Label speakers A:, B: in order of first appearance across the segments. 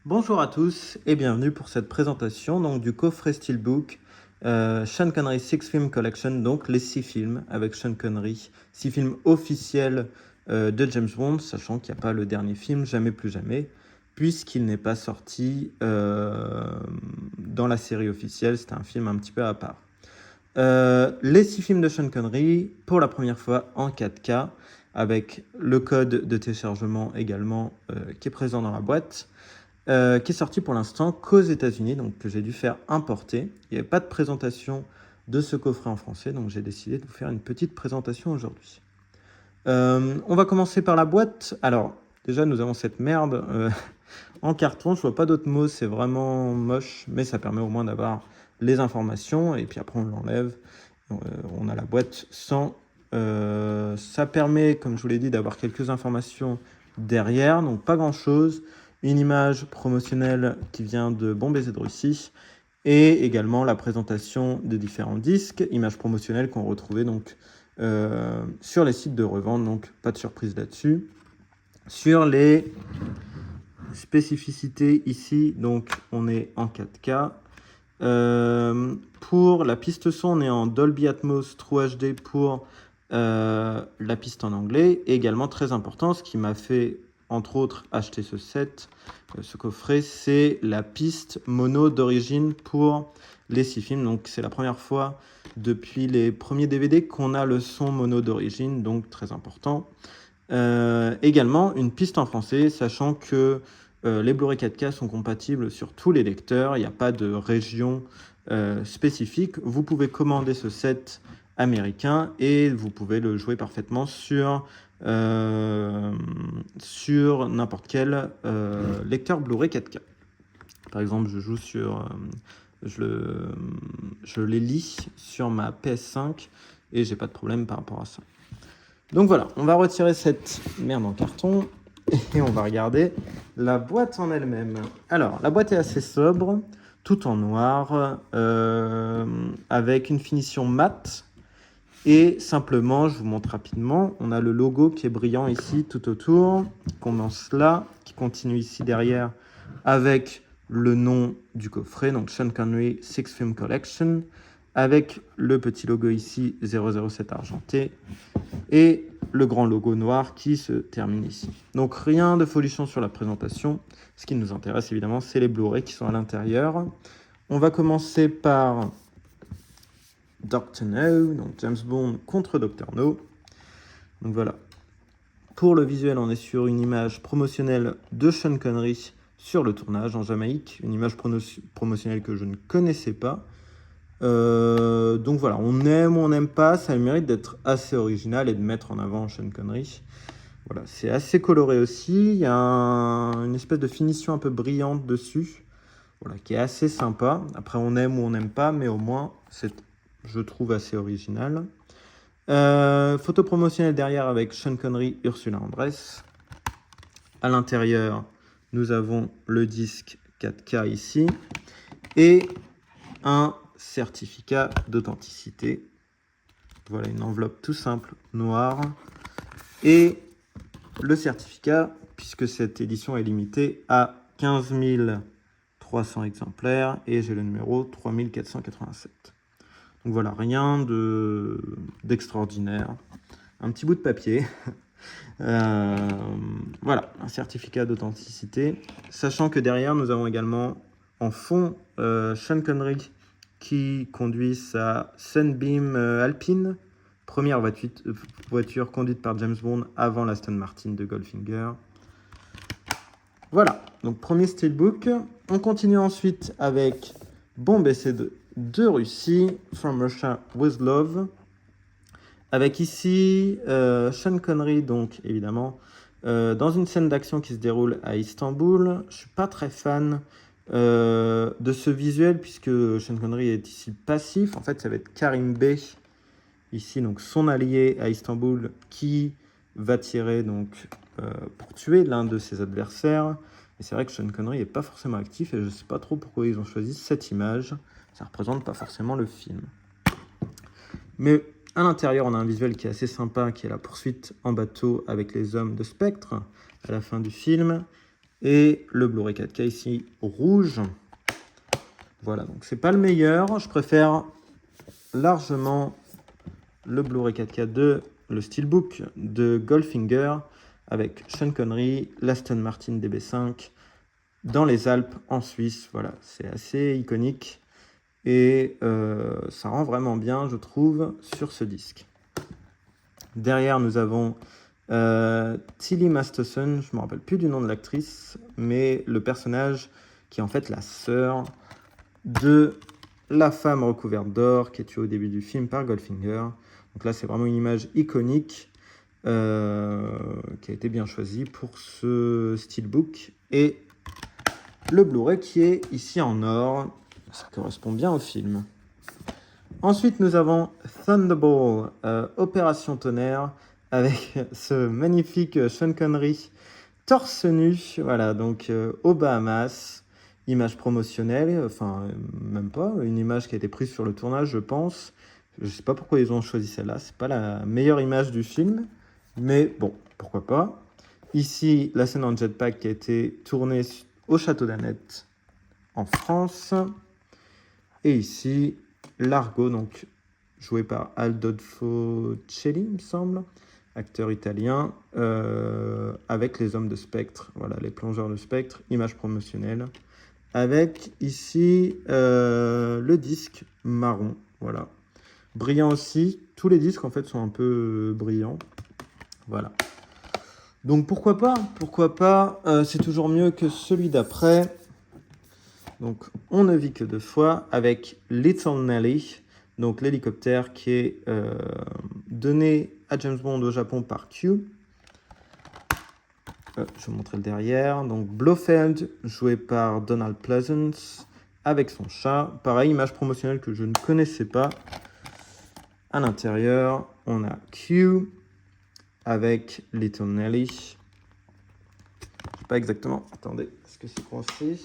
A: Bonjour à tous et bienvenue pour cette présentation donc, du coffret Steelbook Sean Connery Six Film Collection, donc les 6 films avec Sean Connery, 6 films officiels de James Bond, sachant qu'il n'y a pas le dernier film, Jamais plus jamais, puisqu'il n'est pas sorti dans la série officielle, c'était un film un petit peu à part. Les 6 films de Sean Connery, pour la première fois en 4K, avec le code de téléchargement également qui est présent dans la boîte. Qui est sorti pour l'instant qu'aux États-Unis, donc que j'ai dû faire importer. Il n'y avait pas de présentation de ce coffret en français, donc j'ai décidé de vous faire une petite présentation aujourd'hui. On va commencer par la boîte. Alors, déjà, nous avons cette merde en carton. Je vois pas d'autres mots, c'est vraiment moche, mais ça permet au moins d'avoir les informations. Et puis après, on l'enlève. On a la boîte sans. Ça permet, comme je vous l'ai dit, d'avoir quelques informations derrière, donc pas grand-chose. Une image promotionnelle qui vient de Bon Baiser de Russie et également la présentation des différents disques, images promotionnelles qu'on retrouvait donc sur les sites de revente, donc pas de surprise là-dessus. Sur les spécificités ici, donc on est en 4K. Pour la piste son, on est en Dolby Atmos True HD pour la piste en anglais. Et également, très important, ce qui m'a fait, entre autres, acheter ce set, ce coffret, c'est la piste mono d'origine pour les 6 films. Donc, c'est la première fois depuis les premiers DVD qu'on a le son mono d'origine, donc très important. Également, une piste en français, sachant que les Blu-ray 4K sont compatibles sur tous les lecteurs. Il n'y a pas de région spécifique. Vous pouvez commander ce set américain et vous pouvez le jouer parfaitement sur n'importe quel lecteur Blu-ray 4K. Par exemple, je joue sur... je les lis sur ma PS5 et j'ai pas de problème par rapport à ça. Donc voilà, on va retirer cette merde en carton et on va regarder la boîte en elle-même. Alors, la boîte est assez sobre, tout en noir, avec une finition mate. Et simplement, je vous montre rapidement, on a le logo qui est brillant ici tout autour, qui commence là, qui continue ici derrière avec le nom du coffret, donc Sean Connery Six Film Collection, avec le petit logo ici 007 argenté et le grand logo noir qui se termine ici. Donc rien de folichon sur la présentation. Ce qui nous intéresse évidemment, c'est les Blu-ray qui sont à l'intérieur. On va commencer par Dr. No, donc James Bond contre Dr. No. Donc voilà. Pour le visuel, on est sur une image promotionnelle de Sean Connery sur le tournage en Jamaïque. Une image promotionnelle que je ne connaissais pas. Donc voilà, on aime ou on n'aime pas, ça a le mérite d'être assez original et de mettre en avant Sean Connery. Voilà, c'est assez coloré aussi, il y a une espèce de finition un peu brillante dessus, voilà, qui est assez sympa. Après, on aime ou on n'aime pas, mais au moins, c'est, je trouve, assez original. Photo promotionnelle derrière avec Sean Connery, Ursula Andress. À l'intérieur, nous avons le disque 4K ici et un certificat d'authenticité. Voilà, une enveloppe tout simple, noire. Et le certificat, puisque cette édition est limitée à 15 300 exemplaires, et j'ai le numéro 3487. Donc voilà, rien d'extraordinaire. Un petit bout de papier. Voilà, un certificat d'authenticité. Sachant que derrière, nous avons également en fond Sean Connery qui conduit sa Sunbeam Alpine, première voiture conduite par James Bond avant l'Aston Martin de Goldfinger. Voilà, donc premier steelbook. On continue ensuite avec Bon Baiser de Russie, From Russia with Love. Avec ici Sean Connery, donc évidemment, dans une scène d'action qui se déroule à Istanbul. Je ne suis pas très fan de ce visuel puisque Sean Connery est ici passif. En fait, ça va être Karim Bey, ici, donc son allié à Istanbul, qui va tirer donc, pour tuer l'un de ses adversaires. Et c'est vrai que Sean Connery n'est pas forcément actif et je ne sais pas trop pourquoi ils ont choisi cette image. Ça ne représente pas forcément le film. Mais à l'intérieur, on a un visuel qui est assez sympa, qui est la poursuite en bateau avec les hommes de Spectre à la fin du film. Et le Blu-ray 4K ici, rouge. Voilà, donc c'est pas le meilleur. Je préfère largement le Blu-ray 4K de le Steelbook de Goldfinger avec Sean Connery, l'Aston Martin DB5 dans les Alpes en Suisse. Voilà, c'est assez iconique et ça rend vraiment bien, je trouve, sur ce disque. Derrière, nous avons Tilly Masterson, je ne me rappelle plus du nom de l'actrice, mais le personnage qui est en fait la sœur de la femme recouverte d'or qui est tuée au début du film par Goldfinger. Donc là, c'est vraiment une image iconique qui a été bien choisie pour ce steelbook. Et le Blu-ray qui est ici en or, ça correspond bien au film. Ensuite, nous avons Thunderball, Opération Tonnerre, avec ce magnifique Sean Connery torse nu, voilà, donc aux Bahamas, image promotionnelle, enfin même pas, une image qui a été prise sur le tournage, je pense. Je sais pas pourquoi ils ont choisi celle-là, c'est pas la meilleure image du film, mais bon, pourquoi pas. Ici, la scène en jetpack qui a été tournée au château d'Annette en France. Et ici, Largo, donc joué par Aldolfo Celli, il me semble, acteur italien, avec les hommes de spectre, voilà, les plongeurs de spectre, image promotionnelle, avec ici le disque marron, voilà, brillant aussi. Tous les disques en fait sont un peu brillants, voilà. Donc pourquoi pas, c'est toujours mieux que celui d'après. Donc on ne vit que deux fois avec Little Nelly, donc l'hélicoptère qui est donné à James Bond au Japon par Q. Je vais vous montrer le derrière. Donc Blofeld, joué par Donald Pleasence, avec son chat. Pareil, image promotionnelle que je ne connaissais pas. À l'intérieur, on a Q avec Little Nelly. Je sais pas exactement. Attendez, est-ce que c'est coincé ?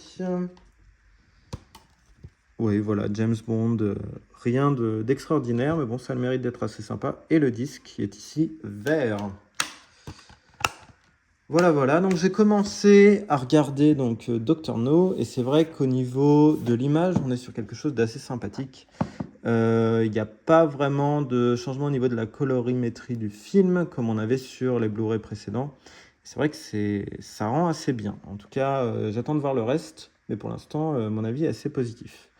A: Oui, voilà, James Bond, rien d'extraordinaire, mais bon, ça a le mérite d'être assez sympa. Et le disque qui est ici vert. Voilà, donc j'ai commencé à regarder donc Dr No, et c'est vrai qu'au niveau de l'image, on est sur quelque chose d'assez sympathique. Il n'y a pas vraiment de changement au niveau de la colorimétrie du film, comme on avait sur les Blu-ray précédents. C'est vrai que ça rend assez bien. En tout cas, j'attends de voir le reste, mais pour l'instant, mon avis est assez positif.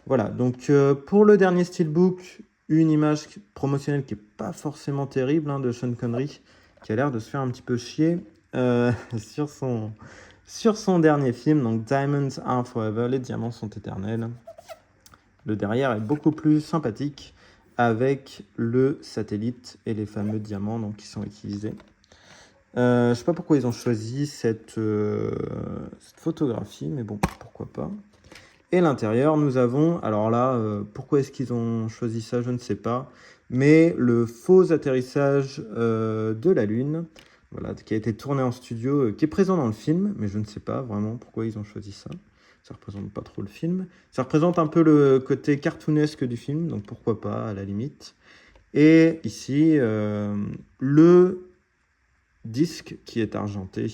A: Voilà, donc pour le dernier steelbook, une image promotionnelle qui n'est pas forcément terrible, de Sean Connery, qui a l'air de se faire un petit peu chier sur son dernier film, donc Diamonds Are Forever, les diamants sont éternels. Le derrière est beaucoup plus sympathique avec le satellite et les fameux diamants donc, qui sont utilisés. Je ne sais pas pourquoi ils ont choisi cette photographie, mais bon, pourquoi pas. Et l'intérieur, nous avons, alors là, pourquoi est-ce qu'ils ont choisi ça, je ne sais pas, mais le faux atterrissage de la Lune, voilà, qui a été tourné en studio, qui est présent dans le film, mais je ne sais pas vraiment pourquoi ils ont choisi ça. Ça ne représente pas trop le film. Ça représente un peu le côté cartoonesque du film, donc pourquoi pas, à la limite. Et ici, le disque qui est argenté.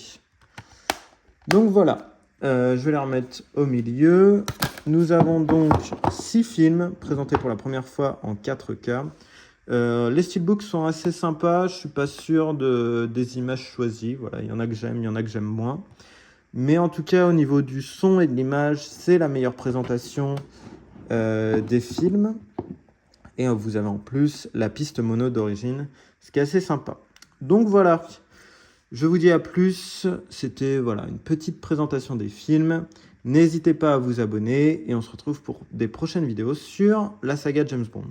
A: Donc voilà. Je vais la remettre au milieu. Nous avons donc 6 films présentés pour la première fois en 4K. Les steelbooks sont assez sympas. Je ne suis pas sûr des images choisies. Voilà, il y en a que j'aime, il y en a que j'aime moins. Mais en tout cas, au niveau du son et de l'image, c'est la meilleure présentation des films. Et vous avez en plus la piste mono d'origine, ce qui est assez sympa. Donc voilà. Je vous dis à plus, c'était une petite présentation des films. N'hésitez pas à vous abonner et on se retrouve pour des prochaines vidéos sur la saga James Bond.